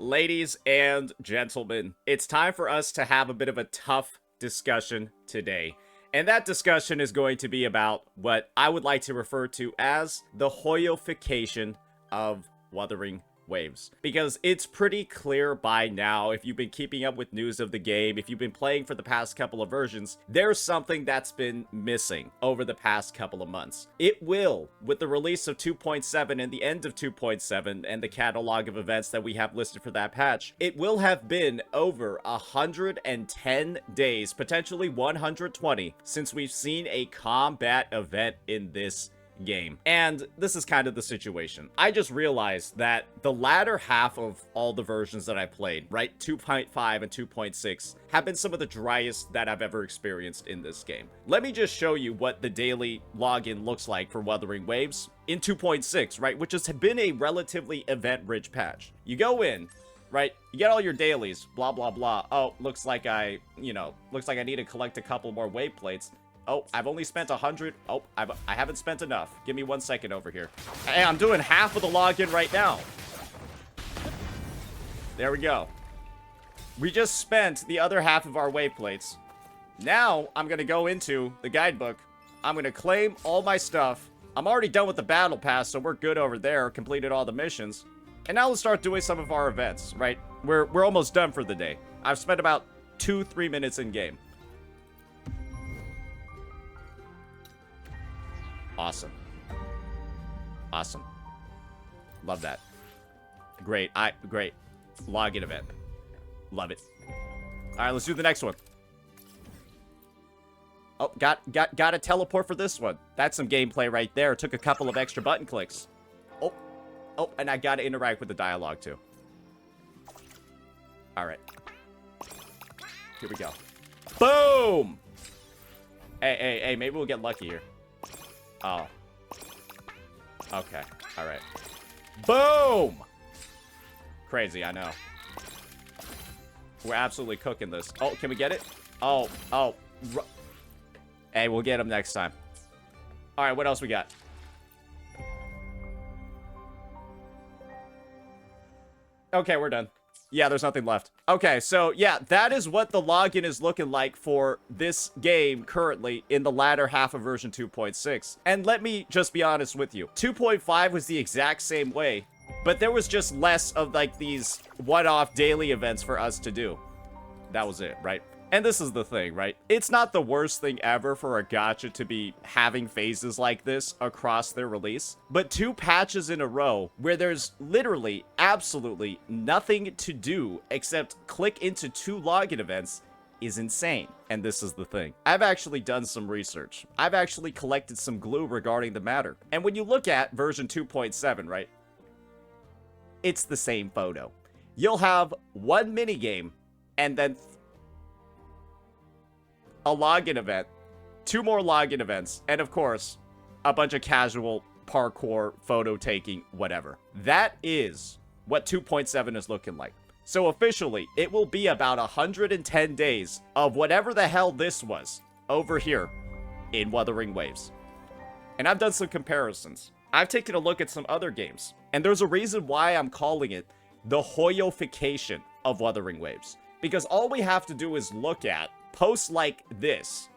Ladies and gentlemen, it's time for us to have a bit of a tough discussion today. And that discussion is going to be about what I would like to refer to as the Hoyofication of Wuthering Waves. Because it's pretty clear by now, if you've been keeping up with news of the game, if you've been playing for the past couple of versions, there's something that's been missing over the past couple of months. It will, with the release of 2.7 and the end of 2.7 and the catalog of events that we have listed for that patch, it will have been over 110 days, potentially 120, since we've seen a combat event in this game. And this is kind of the situation. I just realized that the latter half of all the versions that I played, right, 2.5 and 2.6, have been some of the driest that I've ever experienced in this game. Let me just show you what the daily login looks like for Wuthering Waves in 2.6, right, which has been a relatively event-rich patch. You go in, right, you get all your dailies, blah, blah, blah. Oh, looks like I need to collect a couple more wave plates. Oh, I've only spent 100. Oh, I haven't spent enough. Give me 1 second over here. Hey, I'm doing half of the login right now. There we go. We just spent the other half of our wave plates. Now, I'm going to go into the guidebook. I'm going to claim all my stuff. I'm already done with the battle pass, so we're good over there. Completed all the missions. And now let's start doing some of our events, right? We're almost done for the day. I've spent about 2-3 minutes in game. Awesome. Awesome. Love that. Great. Great. Login event. Love it. Alright, let's do the next one. Oh, got a teleport for this one. That's some gameplay right there. Took a couple of extra button clicks. Oh, and I gotta interact with the dialogue too. Alright. Here we go. Boom! Hey, maybe we'll get lucky here. Oh. Okay. Alright. Boom! Crazy, I know. We're absolutely cooking this. Oh, can we get it? Oh. Hey, we'll get him next time. Alright, what else we got? Okay, we're done. Yeah, there's nothing left. Okay, so yeah, that is what the login is looking like for this game currently in the latter half of version 2.6. And let me just be honest with you. 2.5 was the exact same way, but there was just less of like these one-off daily events for us to do. That was it, right? And this is the thing, right? It's not the worst thing ever for a gacha to be having phases like this across their release, but 2 patches in a row where there's literally absolutely nothing to do except click into 2 login events is insane. And this is the thing. I've actually done some research. I've actually collected some glue regarding the matter. And when you look at version 2.7, right? It's the same photo. You'll have 1 minigame and then a login event, 2 more login events, and of course, a bunch of casual parkour, photo taking, whatever. That is what 2.7 is looking like. So officially, it will be about 110 days of whatever the hell this was over here in Wuthering Waves. And I've done some comparisons. I've taken a look at some other games, and there's a reason why I'm calling it the Hoyofication of Wuthering Waves. Because all we have to do is look at posts like this.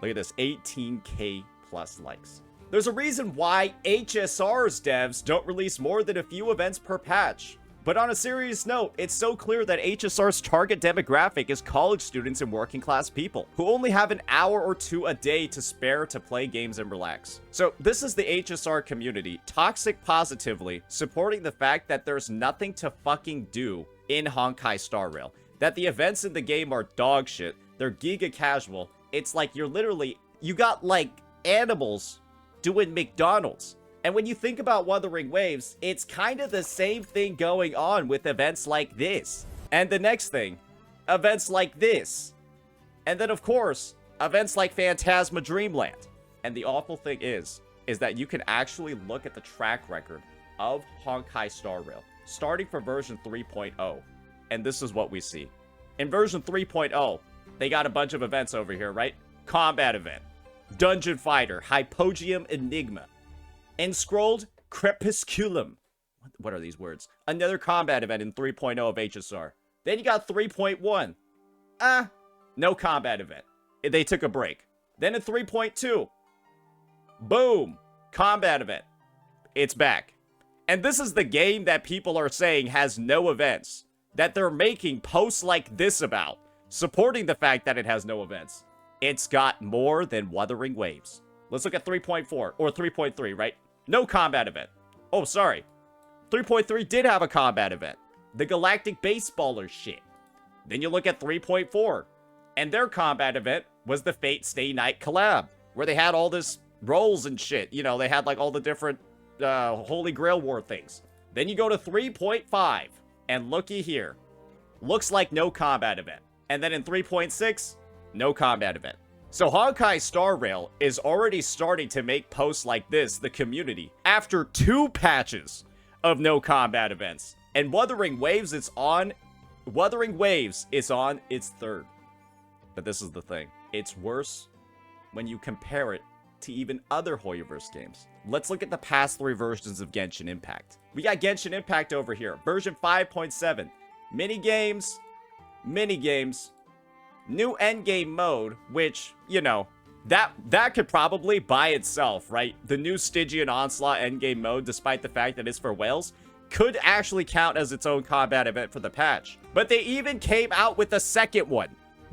Look at this, 18k plus likes. There's a reason why HSR's devs don't release more than a few events per patch. But on a serious note, it's so clear that HSR's target demographic is college students and working class people who only have an hour or 2 a day to spare to play games and relax. So this is the HSR community, toxic positively, supporting the fact that there's nothing to fucking do in Honkai Star Rail. That the events in the game are dog shit. They're giga casual. It's like you got like animals doing McDonald's. And when you think about Wuthering Waves, it's kind of the same thing going on with events like this. And the next thing, events like this. And then of course, events like Phantasma Dreamland. And the awful thing is that you can actually look at the track record of Honkai Star Rail, starting from version 3.0. And this is what we see. In version 3.0, they got a bunch of events over here, right? Combat event, Dungeon Fighter, Hypogeum Enigma, Enscrolled Crepusculum, what are these words? Another combat event in 3.0 of HSR. Then you got 3.1. No combat event. They took a break. Then in 3.2, boom, combat event. It's back. And this is the game that people are saying has no events, that they're making posts like this about, supporting the fact that it has no events. It's got more than Wuthering Waves. Let's look at 3.4 or 3.3, right? No combat event. Oh, sorry. 3.3 did have a combat event. The Galactic Baseballer shit. Then you look at 3.4, and their combat event was the Fate Stay Night collab, where they had all this roles and shit. You know, they had like all the different Holy Grail War things. Then you go to 3.5, and looky here. Looks like no combat event. And then in 3.6, no combat event. So Honkai Star Rail is already starting to make posts like this, the community, after 2 patches of no combat events. And Wuthering Waves is on its 3rd. But this is the thing. It's worse when you compare it to even other Hoyoverse games. Let's look at the past 3 versions of Genshin Impact. We got Genshin Impact over here, version 5.7. Minigames, new endgame mode, which, you know, that could probably by itself, right? The new Stygian Onslaught endgame mode, despite the fact that it's for whales, could actually count as its own combat event for the patch. But they even came out with a second one.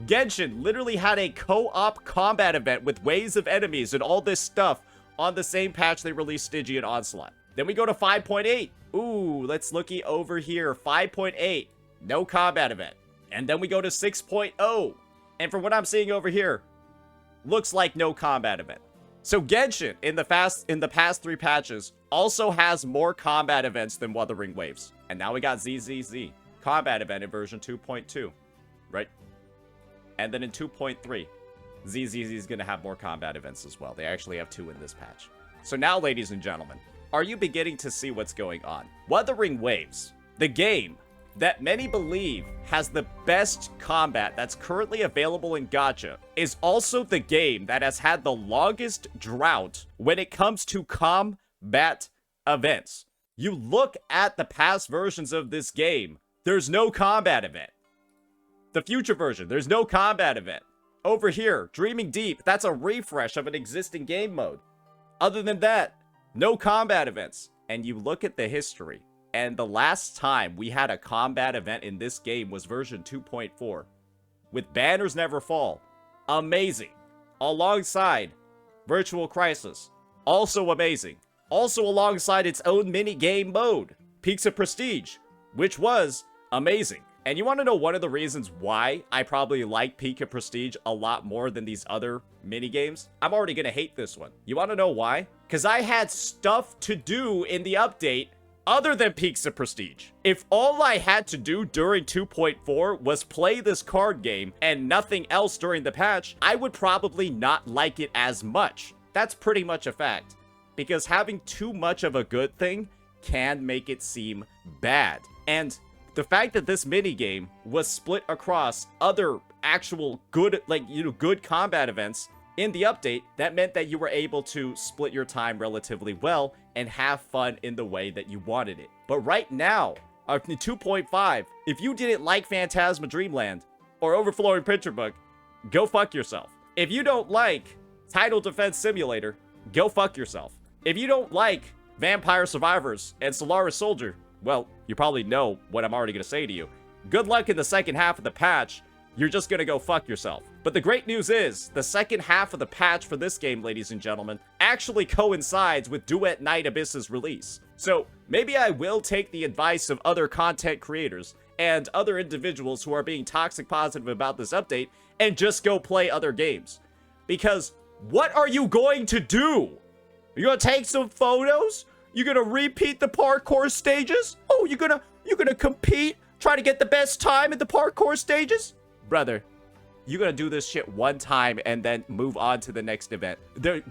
Genshin literally had a co-op combat event with waves of enemies and all this stuff on the same patch they released Stygian Onslaught. Then we go to 5.8. Ooh, let's looky over here. 5.8, no combat event. And then we go to 6.0. And from what I'm seeing over here, looks like no combat event. So Genshin, in the past 3 patches, also has more combat events than Wuthering Waves. And now we got ZZZ, combat event in version 2.2, right? And then in 2.3, ZZZ is going to have more combat events as well. They actually have 2 in this patch. So now, ladies and gentlemen, are you beginning to see what's going on? Wuthering Waves, the game that many believe has the best combat that's currently available in Gacha, is also the game that has had the longest drought when it comes to combat events. You look at the past versions of this game, there's no combat event. The future version, there's no combat event. Over here, Dreaming Deep, that's a refresh of an existing game mode. Other than that, no combat events. And you look at the history, and the last time we had a combat event in this game was version 2.4, with Banners Never Fall. Amazing. Alongside Virtual Crisis. Also amazing. Also alongside its own mini-game mode, Peaks of Prestige, which was amazing. And you want to know one of the reasons why I probably like Peak of Prestige a lot more than these other minigames? I'm already going to hate this one. You want to know why? Because I had stuff to do in the update other than Peaks of Prestige. If all I had to do during 2.4 was play this card game and nothing else during the patch, I would probably not like it as much. That's pretty much a fact. Because having too much of a good thing can make it seem bad. And the fact that this minigame was split across other actual good, good combat events in the update, that meant that you were able to split your time relatively well and have fun in the way that you wanted it. But right now, in 2.5, if you didn't like Phantasma Dreamland or Overflowing Picture Book, go fuck yourself. If you don't like Title Defense Simulator, go fuck yourself. If you don't like Vampire Survivors and Solaris Soldier, well, you probably know what I'm already going to say to you. Good luck in the second half of the patch. You're just going to go fuck yourself. But the great news is, the second half of the patch for this game, ladies and gentlemen, actually coincides with Duet Night Abyss's release. So, maybe I will take the advice of other content creators and other individuals who are being toxic positive about this update and just go play other games. Because, what are you going to do? You're going to take some photos? You're gonna repeat the parkour stages? Oh, you're gonna compete? Try to get the best time at the parkour stages? Brother, you're gonna do this shit one time and then move on to the next event.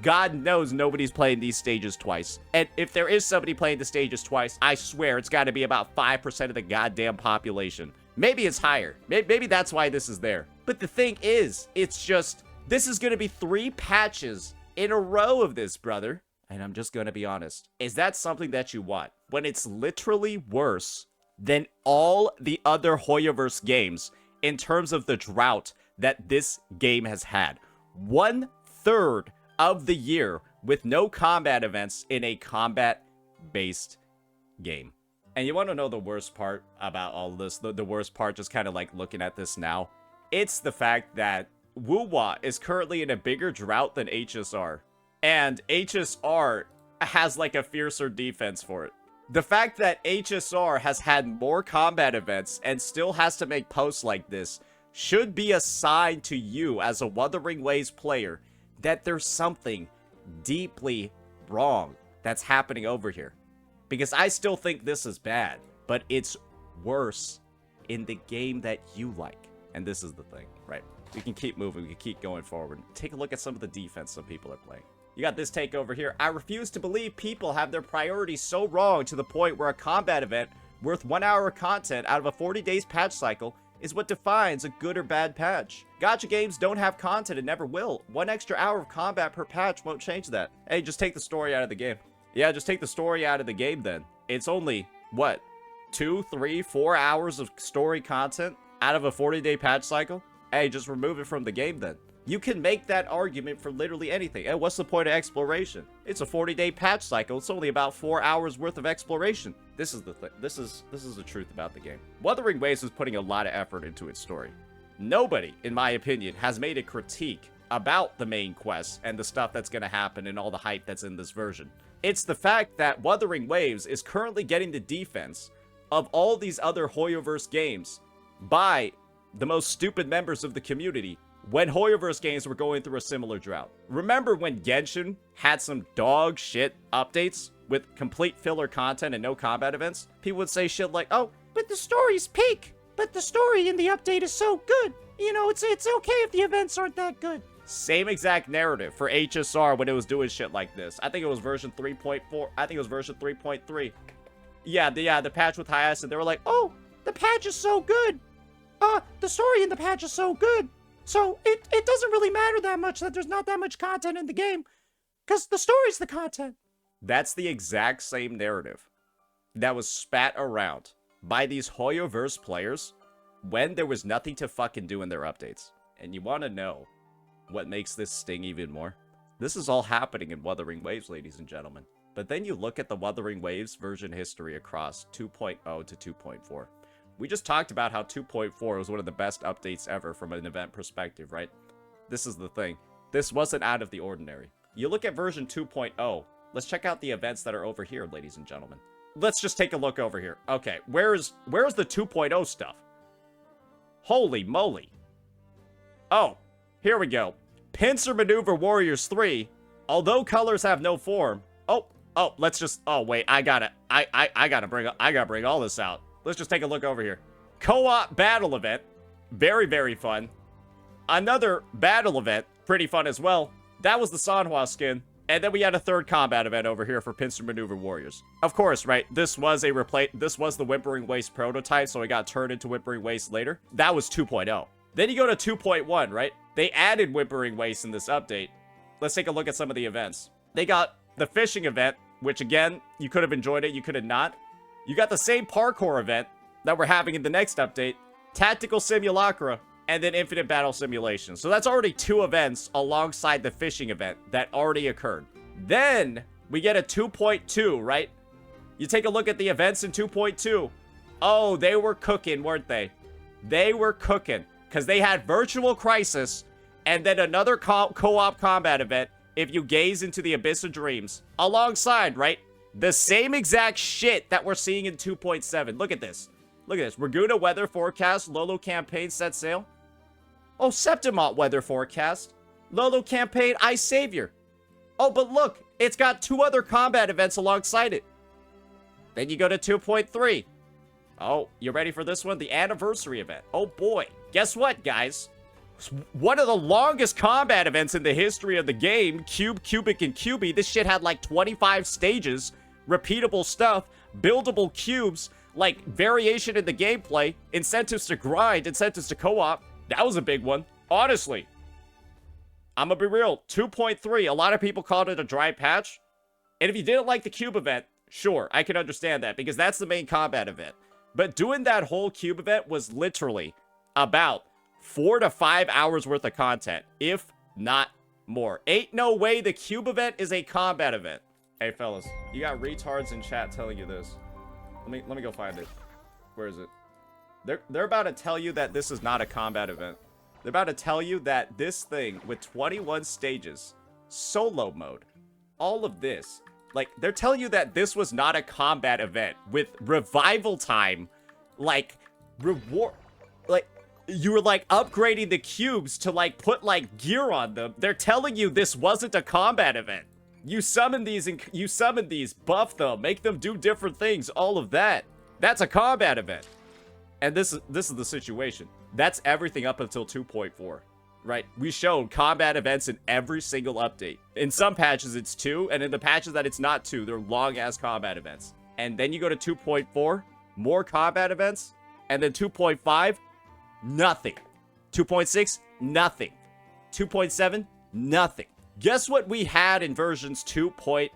God knows nobody's playing these stages twice. And if there is somebody playing the stages twice, I swear it's gotta be about 5% of the goddamn population. Maybe it's higher. Maybe that's why this is there. But the thing is, it's just, this is gonna be 3 patches in a row of this, brother. and I'm just gonna be honest, is that something that you want? When it's literally worse than all the other Hoyoverse games in terms of the drought that this game has had. 1/3 of the year with no combat events in a combat-based game. And you want to know the worst part about all this? The worst part, just kind of like looking at this now? It's the fact that WuWa is currently in a bigger drought than HSR. And HSR has like a fiercer defense for it. The fact that HSR has had more combat events and still has to make posts like this should be a sign to you as a Wuthering Waves player that there's something deeply wrong that's happening over here. Because I still think this is bad, but it's worse in the game that you like. And this is the thing, right? We can keep moving, we can keep going forward. Take a look at some of the defense some people are playing. You got this take over here. I refuse to believe people have their priorities so wrong to the point where a combat event worth 1 hour of content out of a 40 days patch cycle is what defines a good or bad patch. Gacha games don't have content and never will. 1 extra hour of combat per patch won't change that. Hey, just take the story out of the game. Yeah, just take the story out of the game then. It's only, what, 2, 3, 4 hours of story content out of a 40-day patch cycle? Hey, just remove it from the game then. You can make that argument for literally anything. And what's the point of exploration? It's a 40-day patch cycle. It's only about 4 hours worth of exploration. This is the thing. This is the truth about the game. Wuthering Waves is putting a lot of effort into its story. Nobody, in my opinion, has made a critique about the main quest and the stuff that's going to happen and all the hype that's in this version. It's the fact that Wuthering Waves is currently getting the defense of all these other Hoyoverse games by the most stupid members of the community when Hoyoverse games were going through a similar drought. Remember when Genshin had some dog shit updates with complete filler content and no combat events? People would say shit like, oh, but the story's peak. But the story in the update is so good. You know, it's okay if the events aren't that good. Same exact narrative for HSR when it was doing shit like this. I think it was version 3.4. I think it was version 3.3. Yeah, the patch with Hias, and they were like, oh, the patch is so good. The story in the patch is so good. So it doesn't really matter that much that there's not that much content in the game, because the story's the content. That's the exact same narrative that was spat around by these Hoyoverse players when there was nothing to fucking do in their updates. And you want to know what makes this sting even more? This is all happening in Wuthering Waves, ladies and gentlemen. But then you look at the Wuthering Waves version history across 2.0 to 2.4. We just talked about how 2.4 was one of the best updates ever from an event perspective, right? This is the thing. This wasn't out of the ordinary. You look at version 2.0. Let's check out the events that are over here, ladies and gentlemen. Let's just take a look over here. Okay, where's the 2.0 stuff? Holy moly. Oh, here we go. Pincer Maneuver Warriors 3. Although colors have no form. Oh, let's just, oh wait, I gotta bring all this out. Let's just take a look over here. Co-op battle event. Very, very fun. Another battle event. Pretty fun as well. That was the Sanhua skin. And then we had a third combat event over here for Pincer Maneuver Warriors. Of course, right? This was the Whimpering Waste prototype, so it got turned into Whimpering Waste later. That was 2.0. Then you go to 2.1, right? They added Whimpering Waste in this update. Let's take a look at some of the events. They got the fishing event, which again, you could have enjoyed it, you could have not. You got the same parkour event that we're having in the next update, Tactical Simulacra, and then Infinite Battle Simulation. So that's already 2 events alongside the fishing event that already occurred. Then we get a 2.2, right? You take a look at the events in 2.2. Oh, they were cooking, weren't they? They were cooking, because they had Virtual Crisis and then another co-op combat event, If You Gaze into the Abyss of Dreams, alongside, right? The same exact shit that we're seeing in 2.7. Look at this. Look at this. Raguna weather forecast. Lolo campaign set sail. Oh, Septimont weather forecast. Lolo campaign Ice Savior. Oh, but look. It's got 2 other combat events alongside it. Then you go to 2.3. Oh, you ready for this one? The anniversary event. Oh, boy. Guess what, guys? One of the longest combat events in the history of the game. Cube, Cubic, and Cubey. This shit had like 25 stages. Repeatable stuff, buildable cubes, like variation in the gameplay, incentives to grind, incentives to co-op. That was a big one. Honestly, I'm gonna be real. 2.3, a lot of people called it a dry patch. And if you didn't like the cube event, sure, I can understand that because that's the main combat event. But doing that whole cube event was literally about 4 to 5 hours worth of content, if not more. Ain't no way the cube event is a combat event. Hey, fellas, you got retards in chat telling you this. Let me go find it. Where is it? They're about to tell you that this is not a combat event. They're about to tell you that this thing with 21 stages, solo mode, all of this, like, they're telling you that this was not a combat event with revival time, like, reward, like, you were, like, upgrading the cubes to, like, put, like, gear on them. They're telling you this wasn't a combat event. You summon these, buff them, make them do different things, all of that. That's a combat event. And this is the situation. That's everything up until 2.4, right? We showed combat events in every single update. In some patches, it's 2, and in the patches that it's not 2, they're long-ass combat events. And then you go to 2.4, more combat events, and then 2.5, nothing. 2.6, nothing. 2.7, nothing. Guess what we had in versions 2.0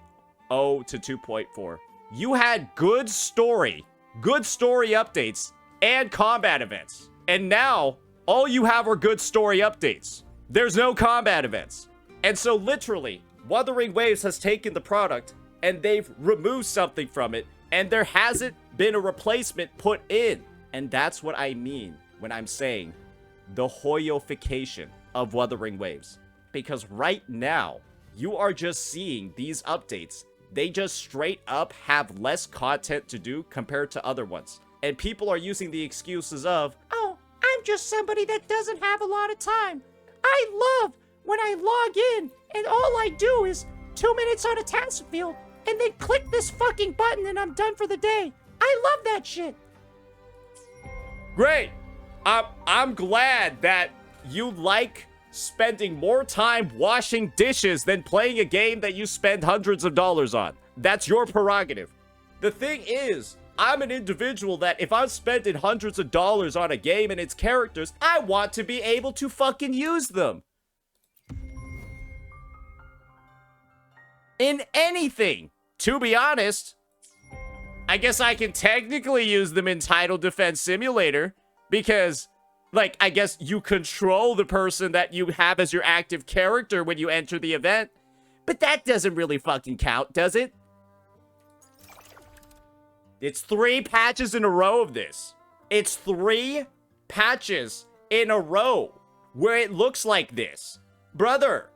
to 2.4? You had good story updates, and combat events. And now, all you have are good story updates. There's no combat events. And so literally, Wuthering Waves has taken the product and they've removed something from it, and there hasn't been a replacement put in. And that's what I mean when I'm saying the Hoyofication of Wuthering Waves. Because right now, you are just seeing these updates. They just straight up have less content to do compared to other ones. And people are using the excuses of, oh, I'm just somebody that doesn't have a lot of time. I love when I log in and all I do is 2 minutes on a task field and then click this fucking button and I'm done for the day. I love that shit. Great. I'm glad that you like spending more time washing dishes than playing a game that you spend hundreds of dollars on. That's your prerogative. The thing is, I'm an individual that if I'm spending hundreds of dollars on a game and its characters, I want to be able to fucking use them. In anything. To be honest, I guess I can technically use them in Title Defense Simulator because, like, I guess you control the person that you have as your active character when you enter the event. But that doesn't really fucking count, does it? It's 3 patches in a row of this. It's 3 patches in a row where it looks like this. Brother,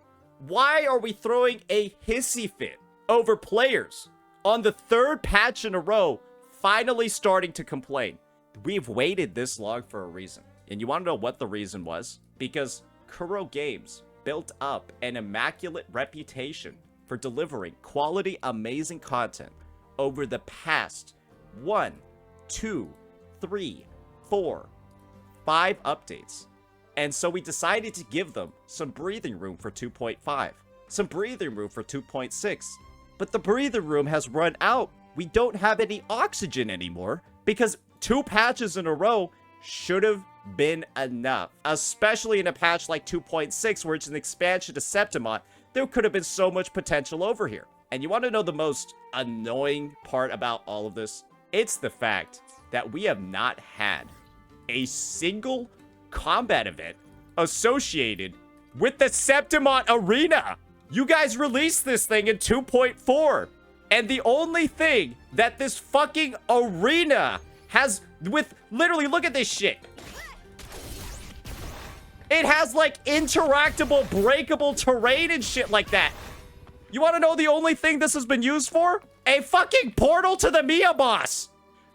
why are we throwing a hissy fit over players on the 3rd patch in a row finally starting to complain? We've waited this long for a reason. And you want to know what the reason was? Because Kuro Games built up an immaculate reputation for delivering quality, amazing content over the past 1, 2, 3, 4, 5 updates. And so we decided to give them some breathing room for 2.5, some breathing room for 2.6. But the breathing room has run out. We don't have any oxygen anymore because 2 patches in a row should have been enough. Especially in a patch like 2.6 where it's an expansion to Septimon, there could have been so much potential over here. And you want to know the most annoying part about all of this? It's the fact that we have not had a single combat event associated with the Septimon Arena. You guys released this thing in 2.4. And the only thing that this fucking arena has with, literally, look at this shit. It has, like, interactable, breakable terrain and shit like that. You want to know the only thing this has been used for? A fucking portal to the Mia boss.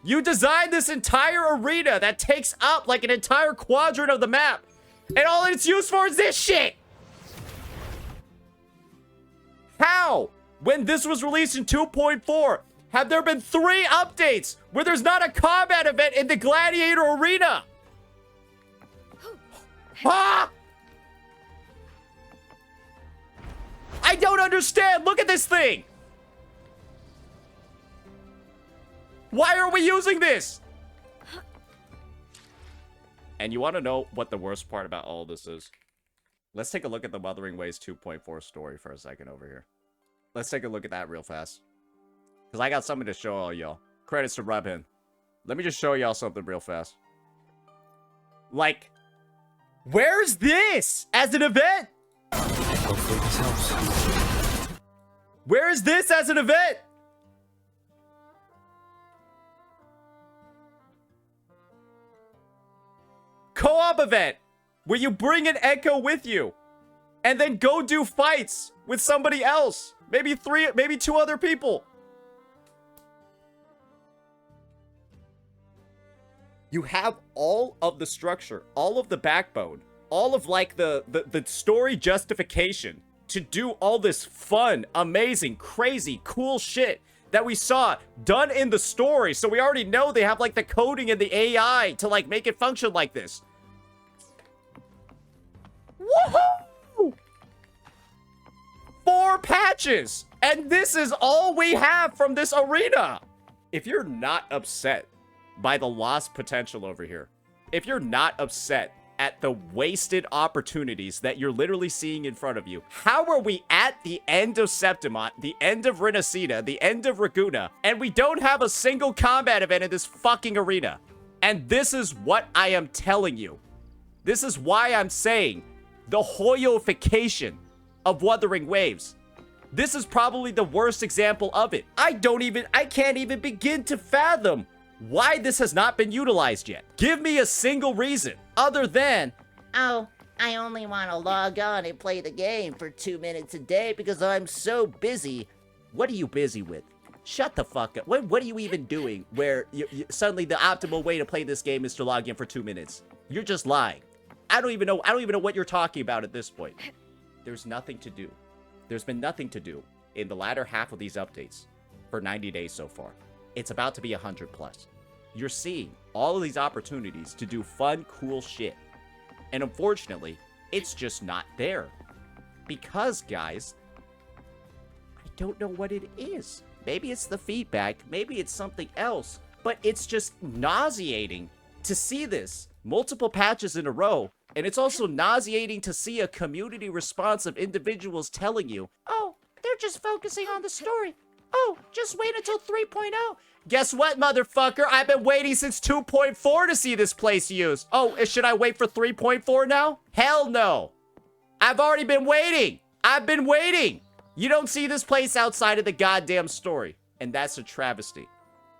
You designed this entire arena that takes up like an entire quadrant of the map. And all it's used for is this shit. How? When this was released in 2.4, have there been 3 updates where there's not a combat event in the Gladiator Arena? Ah! I don't understand. Look at this thing. Why are we using this? And you want to know what the worst part about all this is? Let's take a look at the Wuthering Waves 2.4 story for a second over here. Let's take a look at that real fast. Because I got something to show all y'all. Credits to Rebhin. Let me just show y'all something real fast. Like, where's this as an event? Hopefully this helps. Where is this as an event? Co-op event where you bring an Echo with you and then go do fights with somebody else. Maybe two other people. You have all of the structure, all of the backbone, all of like the story justification to do all this fun, amazing, crazy, cool shit that we saw done in the story. So we already know they have like the coding and the AI to like make it function like this. Woohoo! 4 patches! And this is all we have from this arena! If you're not upset by the lost potential over here, if you're not upset at the wasted opportunities that you're literally seeing in front of you, how are we at the end of Septimont, the end of Renacida, the end of Raguna, and we don't have a single combat event in this fucking arena? And this is what I am telling you. This is why I'm saying the Hoyofication of Wuthering Waves. This is probably the worst example of it. I can't even begin to fathom why this has not been utilized yet. Give me a single reason other than, oh, I only want to log on and play the game for 2 minutes a day because I'm so busy. What are you busy with? Shut the fuck up. What are you even doing where you suddenly the optimal way to play this game is to log in for 2 minutes? You're just lying. I don't even know what you're talking about at this point. There's nothing to do. There's been nothing to do in the latter half of these updates for 90 days so far. It's about to be 100 plus. You're seeing all of these opportunities to do fun, cool shit. And unfortunately, it's just not there. Because, guys, I don't know what it is. Maybe it's the feedback, maybe it's something else, but it's just nauseating to see this multiple patches in a row. And it's also nauseating to see a community response of individuals telling you, oh, they're just focusing on the story. Oh, just wait until 3.0. Guess what, motherfucker? I've been waiting since 2.4 to see this place used. Oh, should I wait for 3.4 now? Hell no. I've already been waiting. I've been waiting. You don't see this place outside of the goddamn story. And that's a travesty.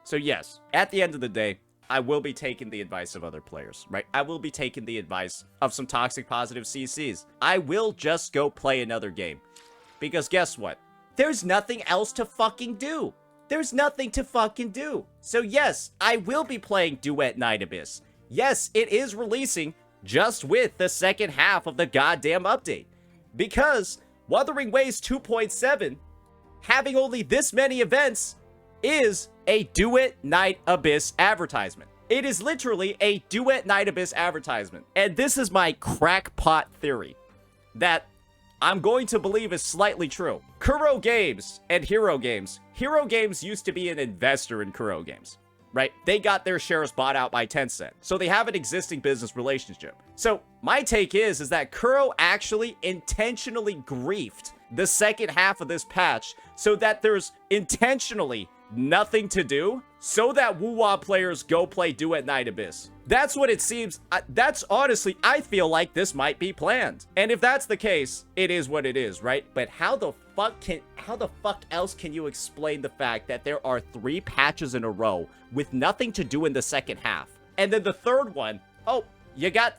So yes, at the end of the day, I will be taking the advice of other players, right? I will be taking the advice of some toxic positive CCs. I will just go play another game. Because guess what? There's nothing else to fucking do. There's nothing to fucking do. So yes, I will be playing Duet Night Abyss. Yes, it is releasing just with the second half of the goddamn update. Because Wuthering Waves 2.7, having only this many events, is a Duet Night Abyss advertisement. It is literally a Duet Night Abyss advertisement. And this is my crackpot theory that I'm going to believe is slightly true. Kuro Games and Hero Games. Hero Games used to be an investor in Kuro Games, right? They got their shares bought out by Tencent. So they have an existing business relationship. So my take is that Kuro actually intentionally griefed the second half of this patch so that there's intentionally nothing to do so that WuWa players go play Duet Night Abyss. That's what it seems. That's honestly, I feel like this might be planned. And if that's the case, it is what it is, right? But how the fuck else can you explain the fact that there are 3 patches in a row with nothing to do in the second half? And then the third one, oh, you got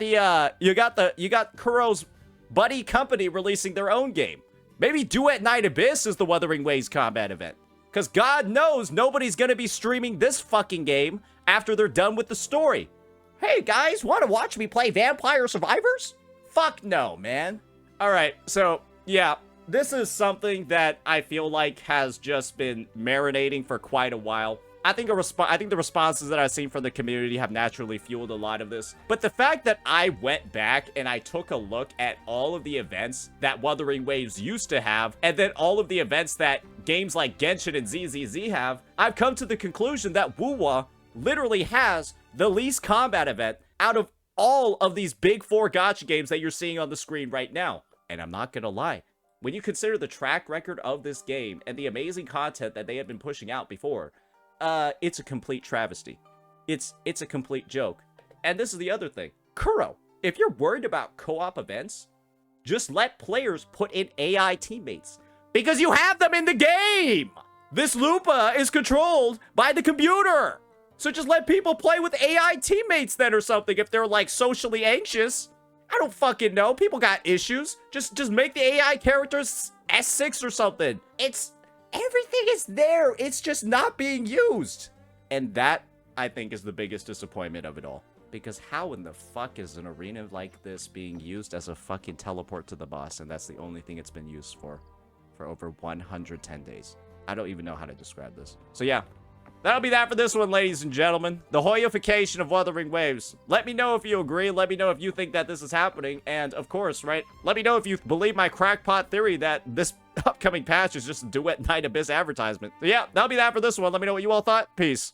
Kuro's buddy company releasing their own game. Maybe Duet Night Abyss is the Wuthering Waves combat event. Because God knows nobody's going to be streaming this fucking game after they're done with the story. Hey guys, want to watch me play Vampire Survivors? Fuck no, man. Alright, so yeah, this is something that I feel like has just been marinating for quite a while. I think the responses that I've seen from the community have naturally fueled a lot of this. But the fact that I went back and I took a look at all of the events that Wuthering Waves used to have, and then all of the events that games like Genshin and ZZZ have, I've come to the conclusion that WuWa literally has the least combat event out of all of these big 4 gacha games that you're seeing on the screen right now. And I'm not gonna lie, when you consider the track record of this game and the amazing content that they have been pushing out before, it's a complete travesty. It's a complete joke. And this is the other thing. Kuro, if you're worried about co-op events, just let players put in AI teammates. Because you have them in the game! This Lupa is controlled by the computer! So just let people play with AI teammates then or something if they're like socially anxious. I don't fucking know. People got issues. Just make the AI characters S6 or something. Everything is there. It's just not being used. And that, I think, is the biggest disappointment of it all. Because how in the fuck is an arena like this being used as a fucking teleport to the boss, and that's the only thing it's been used for over 110 days? I don't even know how to describe this. So yeah, that'll be that for this one, ladies and gentlemen. The Hoyofication of Wuthering Waves. Let me know if you agree. Let me know if you think that this is happening. And of course, right, let me know if you believe my crackpot theory that this upcoming patch is just a Duet Night Abyss advertisement. So yeah, that'll be that for this one. Let me know what you all thought. Peace.